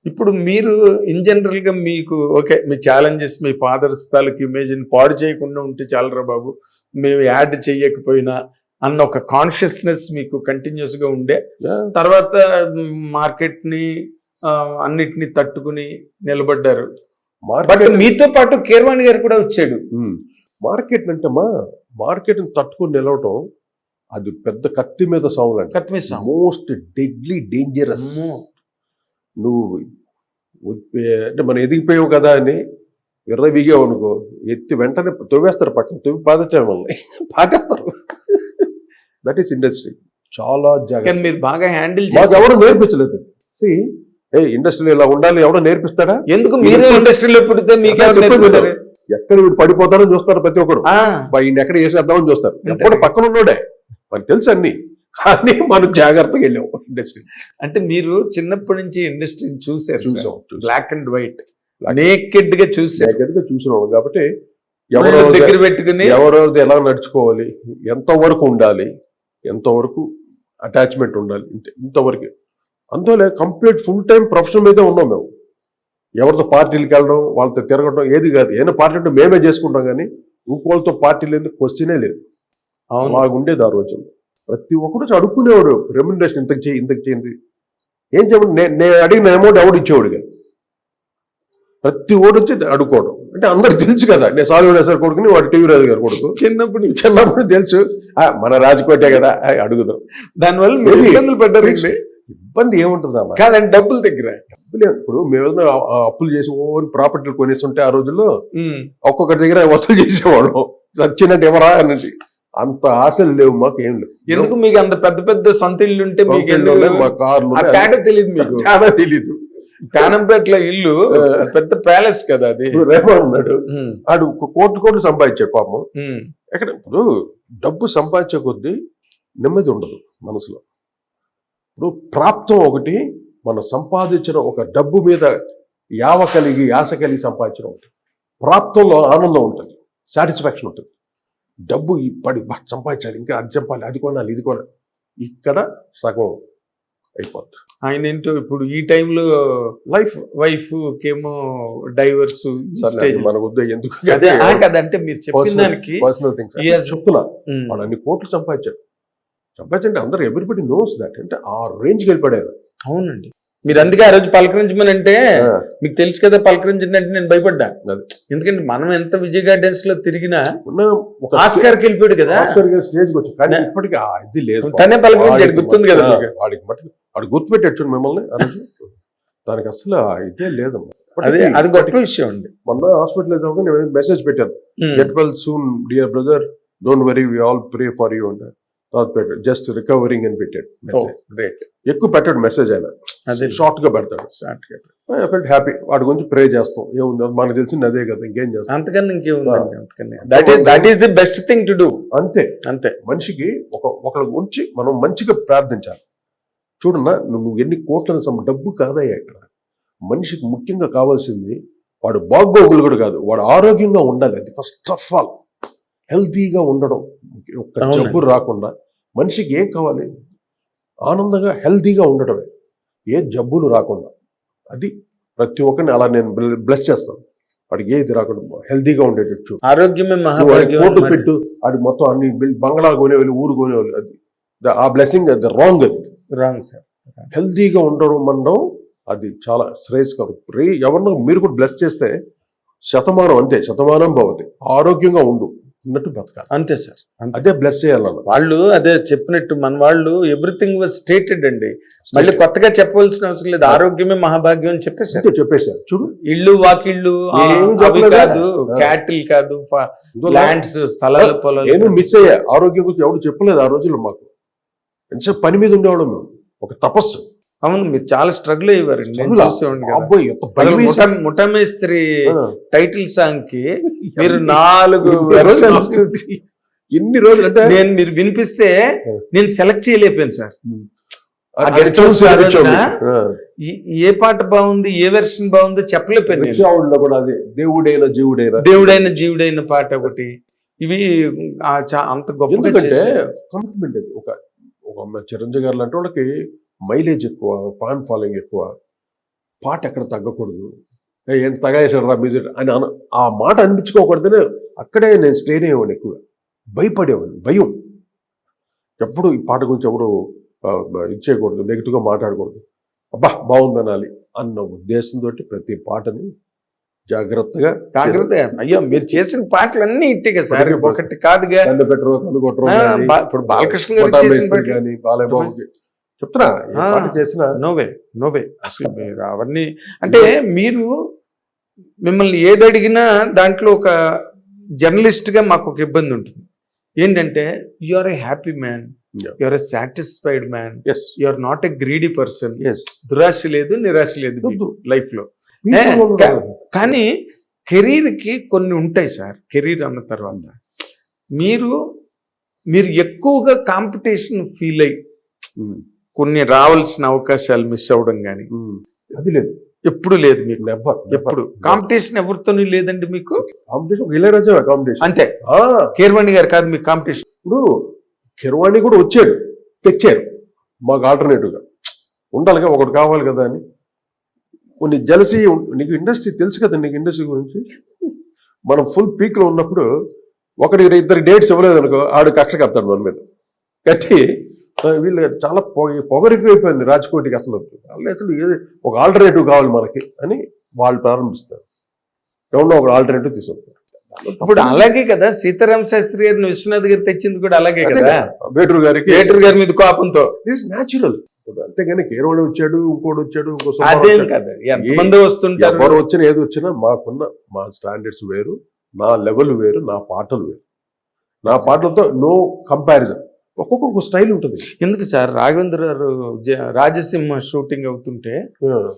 ఇప్పుడు మీరు in general గా మీకు ఓకే మీ ఛాలెంజెస్ మీ ఫాదర్స్ తాలూకు ఇమేజ్ని పాడు చేయకుండా ఉంటే చాలరా బాబు, మేము యాడ్ చేయకపోయినా అన్న ఒక కాన్షియస్నెస్ మీకు కంటిన్యూస్ గా ఉండే. తర్వాత మార్కెట్ ని అన్నిటిని తట్టుకుని నిలబడ్డారు. బట్ మీతో పాటు కీరవాణి గారు కూడా వచ్చాడు. మార్కెట్ అంటే మార్కెట్ ని తట్టుకుని నిలవటం అది పెద్ద కత్తి మీద సాగులు అంటే కత్తి మీద మోస్ట్ డెడ్లీ డేంజరస్. నువ్వు అంటే మనం ఎదిగిపోయావు కదా అని విర్రవీగావు అనుకో, ఎత్తి వెంటనే తవ్వేస్తారు, పక్కన తవ్వి పాదటం వల్ల పాటేస్తారు. That is industry. చాలా జాగ్రత్త. మీరు బాగా హ్యాండిల్ ఎవరు నేర్పించలేదు. ఇండస్ట్రీలో ఇలా ఉండాలి ఎవడో నేర్పిస్తాడా? ఎందుకు మీరు ఇండస్ట్రీలో పుడితే మీకు ఎక్కడ వీడు పడిపోతారని చూస్తారు ప్రతి ఒక్కరు. ఈయన ఎక్కడ వేసేద్దామని చూస్తారు. ఎప్పుడు పక్కన ఉన్నాడే మనకు తెలుసు అన్ని, కానీ మనం జాగ్రత్తగా వెళ్ళాం ఇండస్ట్రీ. అంటే మీరు చిన్నప్పటి నుంచి ఇండస్ట్రీని చూసాం, బ్లాక్ అండ్ వైట్ నేకెడ్ గా చూసినాం కాబట్టి ఎవరో దగ్గర పెట్టుకుని ఎవరో ఎలా నడుచుకోవాలి, ఎంతవరకు ఉండాలి, ఎంతవరకు అటాచ్మెంట్ ఉండాలి, ఇంతవరకు. అందువల్ల కంప్లీట్ ఫుల్ టైం ప్రొఫెషన్ మీదే ఉన్నాం మేము. ఎవరితో పార్టీలకు వెళ్ళడం, వాళ్ళతో తిరగడం ఏది కాదు. ఏదైనా పార్టీ అంటే మేమే చేసుకుంటాం, కానీ ఇంకోళ్ళతో పార్టీ లేదు, క్వశ్చనే లేదు. అలాగ ఉండేది ఆ రోజుల్లో. ప్రతి ఒక్కరు అడుక్కునేవాడు రెమ్యునరేషన్, ఇంతకు చేయింది ఏం చెప్పండి. నేను అడిగిన అమౌంట్ ఎవడు ఇచ్చేవాడు కాదు. ప్రతి ఓడి వచ్చి అడుక్కోవడం. అంటే అందరికి తెలుసు కదా, నేను సాల్వ్ సార్ కొడుకుని వాడు టీవీ రాజు గారు కొడుకు. చిన్నప్పుడు తెలుసు మన రాజకోటే కదా అడుగుదాం. దానివల్ల ఇబ్బందులు పడ్డారు. ఇబ్బంది ఏముంటుంది అన్న, కాదండి డబ్బుల దగ్గర. డబ్బులు ఇప్పుడు మేము ఏదైనా అప్పులు చేసి ఓన్ ప్రాపర్టీలు కొనేస్తుంటే ఆ రోజుల్లో ఒక్కొక్కరి దగ్గర వసూలు చేసేవాళ్ళం. వచ్చినట్టు ఎవరా అనేది. అంత ఆశలు లేవు మాకు, ఏం లేవు. ఎందుకు మీకు అంత పెద్ద పెద్ద సొంత ఇల్లు ఉంటే మా కార్లు తెలియదు, మీకు తెలీదు. కానంపేటలో ఇల్లు పెద్ద ప్యాలెస్ కదా అది. రేమో ఉన్నాడు, ఆడు కోట్లు సంపాదించాడు పాపం. ఎక్కడ ఇప్పుడు డబ్బు సంపాదించే కొద్దీ నెమ్మది ఉండదు మనసులో. ఇప్పుడు ప్రాప్తం ఒకటి, మనం సంపాదించిన ఒక డబ్బు మీద యాస కలిగి సంపాదించడం ఒకటి. ప్రాప్తంలో ఆనందం ఉంటుంది, సాటిస్ఫాక్షన్ ఉంటుంది. డబ్బు పడి సంపాదించాలి, ఇంకా అది చంపాలి, అది కొనాలి, ఇది కొనాలి, ఇక్కడ సగం అయిపోద్ది. ఆయన ఏంటో ఇప్పుడు ఈ టైంలో వైఫ్ కేమో డైవర్స్ మన ఉద్యోగం ఎందుకు కదంటే మీరు చెప్పిన దానికి పర్సనల్ థింగ్స్ చెప్తున్నా. వాడు అన్ని కోట్లు సంపాదించాడు అందరూ ఎవ్రీబడి నోస్ దాట్. అంటే ఆ రేంజ్కి వెళ్ళిపడారు. అవునండి, మీరు అందుకే ఆ రోజు పలకరించమని అంటే మీకు తెలుసు కదా, పలకరించండి నేను భయపడ్డా. ఎందుకంటే మనం ఎంత విజయ్ గార్డెన్స్ లో తిరిగినా ఆస్కార్కి వెళ్ళిపోయాడు కదా, స్టేజ్కి వచ్చి. కానీ ఇప్పటికీ ఇది లేదు, తనే పలకరించాడు, గుర్తుంది కదా వాడికి. వాడు గుర్తుపెట్టాడు చూడు మిమ్మల్ని. దానికి అసలు ఇదే లేదమ్మా. అది గొప్ప విషయం అండి. మొన్న హాస్పిటల్ నేను మెసేజ్ పెట్టాను, get well soon dear brother, don't worry, we all pray for you అంటే పెట్టాడు. జస్ట్ రికవరింగ్ అని పెట్టాడు. ఎక్కువ పెట్టాడు మెసేజ్, ఆయన షార్ట్ గా పెడతాడు. I felt happy. వాడి గురించి ప్రే చేస్తాం, ఏముంది మనకు తెలిసింది అదే కదా, ఇంకేం చేస్తాం. అంతకన్నా ఇంకేముంది, that is the best thing to do. అంతే మనిషికి ఒకళ్ళ గురించి మనం మంచిగా ప్రార్థించాలి. చూడన్నా, నువ్వు ఎన్ని కోట్ల డబ్బు కాదయ్యా ఇక్కడ. మనిషికి ముఖ్యంగా కావాల్సింది వాడు బాగోగులు కూడా కాదు, వాడు ఆరోగ్యంగా ఉండాలి. అది ఫస్ట్ ఆఫ్ ఆల్. హెల్తీగా ఉండడం, ఒక్క జబ్బు రాకుండా. మనిషికి ఏం కావాలి? ఆనందంగా హెల్తీగా ఉండటమే, ఏ జబ్బులు రాకుండా. అది ప్రతి ఒక్కరిని అలా నేను బ్లెస్ చేస్తాను. వాడికి ఏది రాకుండా హెల్తీగా ఉండేటట్టు. ఆరోగ్యమే కోటు పెట్టు, అది మొత్తం అన్ని బంగ్లా కొనేవాళ్ళు, ఊరు కొనేవాళ్ళు. అది ఆ బ్లెస్సింగ్ అది రాంగ్. సార్. హెల్తీగా ఉండడం మనం అది చాలా శ్రేయస్కరం. ఎవరినో మీరు కూడా బ్లెస్ చేస్తే శతమానం, అంతే శతమానం భవతి. ఆరోగ్యంగా ఉండు అన్నట్టు బతకాలి, అంతే సార్. అదే బ్లెస్ చేయాలన్న వాళ్ళు. అదే చెప్పినట్టు మన వాళ్ళు ఎవ్రీథింగ్ వాజ్ స్టేటెడ్ అండి. మళ్ళీ కొత్తగా చెప్పవలసిన అవసరం లేదు. ఆరోగ్యమే మహాభాగ్యం అని చెప్పేశారు. చూడు, ఇల్లు వాకిళ్ళు కాదు, క్యాటిల్ కాదు, ల్యాండ్స్, స్థలాలు, పొలాలు. నేను మిస్ అయ్యా. ఆరోగ్యం గురించి ఎవరు చెప్పలేదు ఆ రోజుల్లో మాకు. ఎంతసేపు పని మీద ఉండేవాడు మేము, ఒక తపస్సు. అవును, మీరు చాలా స్ట్రగుల్ అయ్యేవారు. ముఠామేస్త్రి టైటిల్ సాంగ్ కి మీరు 4 ఎన్ని రోజులు అంటే మీరు వినిపిస్తే నేను సెలెక్ట్ చేయలేకపోయాను సార్. ఏ పాట బాగుంది, ఏ వెర్షన్ బాగుందో చెప్పలేకపోయాను. కూడా అదే దేవుడైన జీవుడైన పాట ఒకటి. ఇవి అంత గొప్ప. ఎందుకంటే కమిట్మెంట్. అది ఒక చిరంజీవి గారు అంటే వాళ్ళకి మైలేజ్ ఎక్కువ, ఫ్యాన్ ఫాలోయింగ్ ఎక్కువ. పాట ఎక్కడ తగ్గకూడదు, ఏంటి తగాయేసాడు రా మ్యూజిక్ అని ఆ మాట అనిపించుకోకూడదని అక్కడే నేను స్ట్రెయిన్ అయ్యేవాడిని, ఎక్కువగా భయపడేవాడిని. భయం, ఎప్పుడు ఈ పాట గురించి ఎప్పుడు ఇచ్చేయకూడదు, నెగిటివ్గా మాట్లాడకూడదు, అబ్బా బాగుందనాలి అన్న ఉద్దేశంతో ప్రతి పాటని జాగ్రత్తగా అయ్యో మీరు చేసిన పాటలన్నీ ఇట్టిగా సార్, ఒకటి కాదుగా. పెట్టరు కనుగొట్టరు ఇప్పుడు బాలకృష్ణ గారు చేసిన పాటలు కానీ బాలయ్య బాబు చెప్తున్నా, ఏ పాట చేసిన నోవే అసలు మీరు అవన్నీ అంటే మీరు మిమ్మల్ని ఏది అడిగినా దాంట్లో ఒక జర్నలిస్ట్ గా మాకు ఒక ఇబ్బంది ఉంటుంది. ఏంటంటే you are a happy man, you are a satisfied man, you are not a greedy person. దురాశ లేదు, నిరాశ లేదు లైఫ్ లో. కానీ కెరీర్ కి కొన్ని ఉంటాయి సార్. కెరీర్ అన్న తర్వాత మీరు ఎక్కువగా కాంపిటీషన్ ఫీల్ అయ్యి కొన్ని రావాల్సిన అవకాశాలు మిస్ అవ్వడం కానీ అది లేదు, ఎప్పుడు లేదు మీకు. ఎప్పుడు కాంపిటీషన్ ఎవరితోనూ లేదండి మీకు? కాంపిటీషన్ ఇళయరాజా కాంపిటీషన్ అంతే. కీరవాణి గారు కాదు మీకు కాంపిటీషన్. ఇప్పుడు కీరవాణి కూడా వచ్చాడు, తెచ్చారు మాకు ఆల్టర్నేటివ్గా. ఉండాలిగా, ఒకటి కావాలి కదా అని. కొన్ని జలసీ, నీకు ఇండస్ట్రీ తెలుసు కదా, నీకు ఇండస్ట్రీ గురించి. మనం ఫుల్ పీక్లో ఉన్నప్పుడు ఒకటి ఇద్దరు డేట్స్ ఇవ్వలేదు అనుకో, ఆడు కక్ష కడతాడు మన మీద కట్టి. వీళ్ళు చాలా పొగరికైపోయింది రాజ్కోటికి. అసలు ఏది ఒక ఆల్టర్నేటివ్ కావాలి మనకి అని వాళ్ళు ప్రారంభిస్తారు. ఎవరో ఒక ఆల్టర్నేటివ్ తీసుకొస్తారు. ఇప్పుడు అలాగే కదా సీతారామ శాస్త్రి గారిని విశ్వనాథ్ గారు తెచ్చింది కూడా అలాగే కదా, వేటూరు గారి మీద కోపంతో. This natural. అంతేగాని కేరవాడు వచ్చాడు, ఇంకోటి వచ్చాడు, అదేం కదా, ఎంతమంది వస్తుంటారు. ఎవరు వచ్చినా ఏది వచ్చినా మా స్టాండర్డ్స్ వేరు, నా లెవెల్ వేరు, నా పాటలు వేరు. నా పాటలతో నో కంపారిజన్. ఒక్కొక్కరికి స్టైల్ ఉంటుంది. ఎందుకు సార్ రాఘవేంద్ర గారు రాజసింహ షూటింగ్ అవుతుంటే